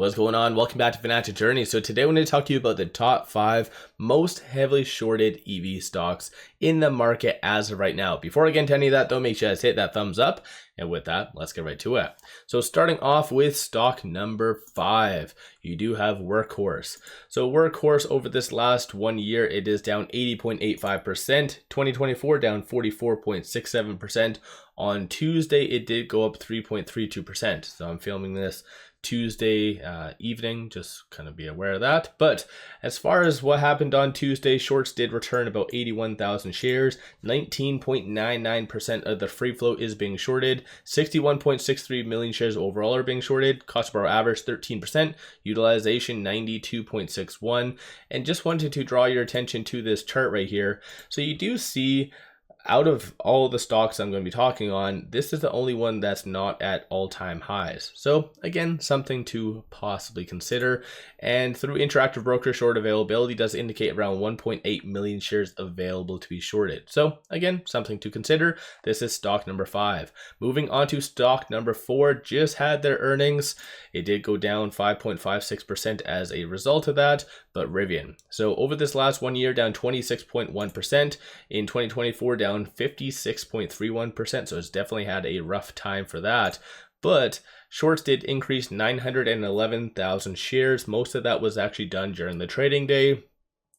What's going on? Welcome back to Financial Journey. So today I want to talk to you about the top 5 most heavily shorted EV stocks in the market as of right now. Before I get into any of that though, make sure you guys hit that thumbs up. And with that, let's get right to it. So starting off with stock number 5, you do have Workhorse. So Workhorse over this last 1 year, it is down 80.85%. 2024 down 44.67%. On Tuesday, it did go up 3.32%. So I'm filming this Tuesday evening, just kind of be aware of that. But as far as what happened on Tuesday, shorts did return about 81,000 shares. 19.99% of the free float is being shorted. 61.63 million shares overall are being shorted. Cost per hour average 13%. Utilization 92.61. And just wanted to draw your attention to this chart right here. So you do see, out of all the stocks I'm going to be talking on, this is the only one that's not at all-time highs. So again, something to possibly consider. And through Interactive Broker, short availability does indicate around 1.8 million shares available to be shorted. So again, something to consider. This is stock number 5. Moving on to stock number 4, just had their earnings. It did go down 5.56% as a result of that, but RIVN. So over this last 1 year, down 26.1%. In 2024, down 56.31%, so it's definitely had a rough time for that. But shorts did increase 911,000 shares. Most of that was actually done during the trading day.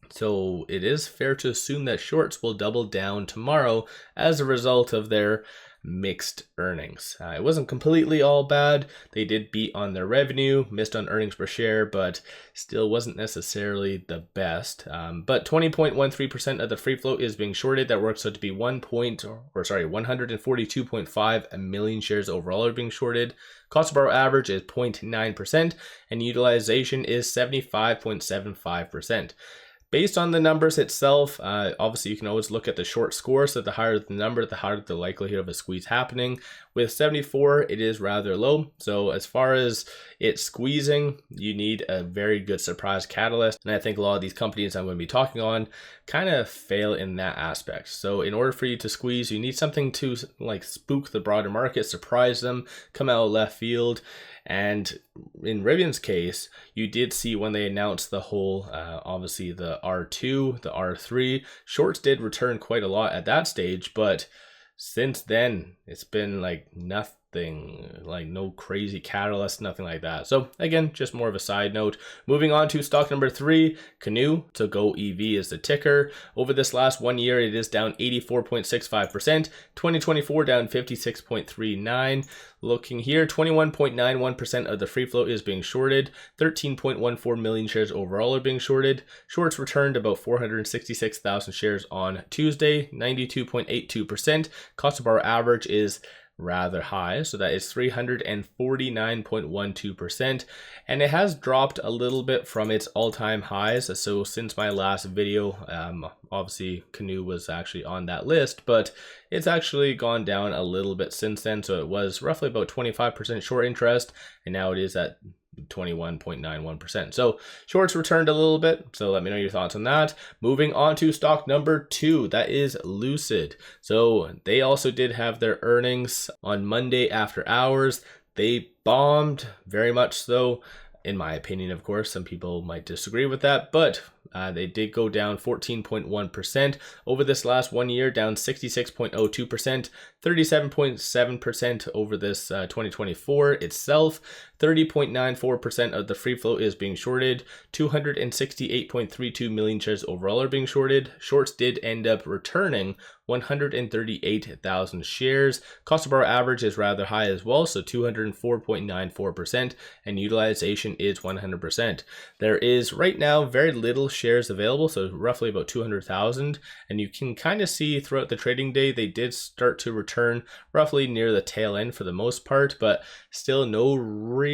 So it is fair to assume that shorts will double down tomorrow as a result of their mixed earnings. It wasn't completely all bad. They did beat on their revenue, missed on earnings per share, but still wasn't necessarily the best. But 20.13% of the free float is being shorted. That works out to be 142.5 million shares overall are being shorted. Cost per hour average is 0.9%, and utilization is 75.75%. Based on the numbers itself, obviously you can always look at the short score, so the higher the number, the higher the likelihood of a squeeze happening. With 74, it is rather low. So as far as it squeezing, you need a very good surprise catalyst. And I think a lot of these companies I'm going to be talking on kind of fail in that aspect. So in order for you to squeeze, you need something to like spook the broader market, surprise them, come out of left field. And in RIVN's case, you did see when they announced the whole, obviously the R2, the R3, shorts did return quite a lot at that stage, but since then, it's been like nothing, like no crazy catalyst, nothing like that. So again, just more of a side note. Moving on to stock number 3, Canoo, so GOEV is the ticker. Over this last 1 year, it is down 84.65%. 2024 down 56.39%. Looking here, 21.91% of the free float is being shorted. 13.14 million shares overall are being shorted. Shorts returned about 466,000 shares on Tuesday, 92.82%. Cost per hour average is rather high, so that is 349.12%, and it has dropped a little bit from its all-time highs. So since my last video, obviously Canoo was actually on that list, but it's actually gone down a little bit since then. So it was roughly about 25% short interest, and now it is at 21.91%. So shorts returned a little bit. So let me know your thoughts on that. Moving on to stock number 2, that is Lucid. So they also did have their earnings on Monday after hours. They bombed, very much so, in my opinion. Of course, some people might disagree with that, but they did go down 14.1% over this last 1 year, down 66.02%, 37.7% over this 2024 itself. 30.94% of the free float is being shorted. 268.32 million shares overall are being shorted. Shorts did end up returning 138,000 shares. Cost per hour average is rather high as well, so 204.94%, and utilization is 100%. There is right now very little shares available, so roughly about 200,000, and you can kind of see throughout the trading day they did start to return roughly near the tail end for the most part, but still no real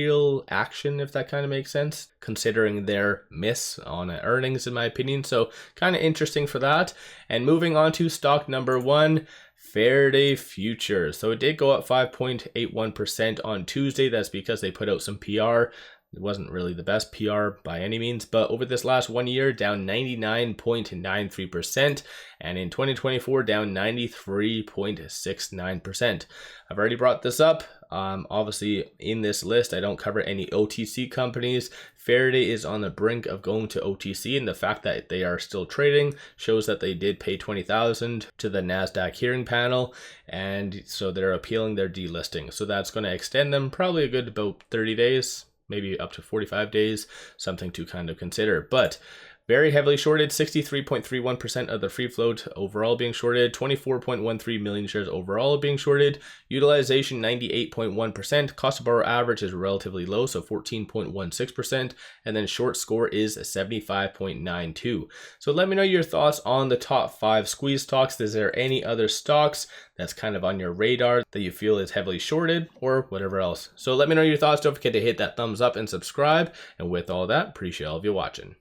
action, if that kind of makes sense, considering their miss on earnings in my opinion. So kind of interesting for that. And moving on to stock number 1, Faraday Future. So it did go up 5.81% on Tuesday. That's because they put out some PR. It wasn't really the best PR by any means, but over this last 1 year, down 99.93%, and in 2024, down 93.69%. I've already brought this up. Obviously, in this list, I don't cover any OTC companies. Faraday is on the brink of going to OTC, and the fact that they are still trading shows that they did pay $20,000 to the NASDAQ hearing panel, and so they're appealing their delisting. So that's going to extend them probably a good about 30 days. Maybe up to 45 days, something to kind of consider. But very heavily shorted, 63.31% of the free float overall being shorted, 24.13 million shares overall being shorted, utilization 98.1%, cost of borrow average is relatively low, so 14.16%, and then short score is 75.92. So let me know your thoughts on the top 5 squeeze stocks. Is there any other stocks that's kind of on your radar that you feel is heavily shorted or whatever else? So let me know your thoughts. Don't forget to hit that thumbs up and subscribe. And with all that, appreciate all of you watching.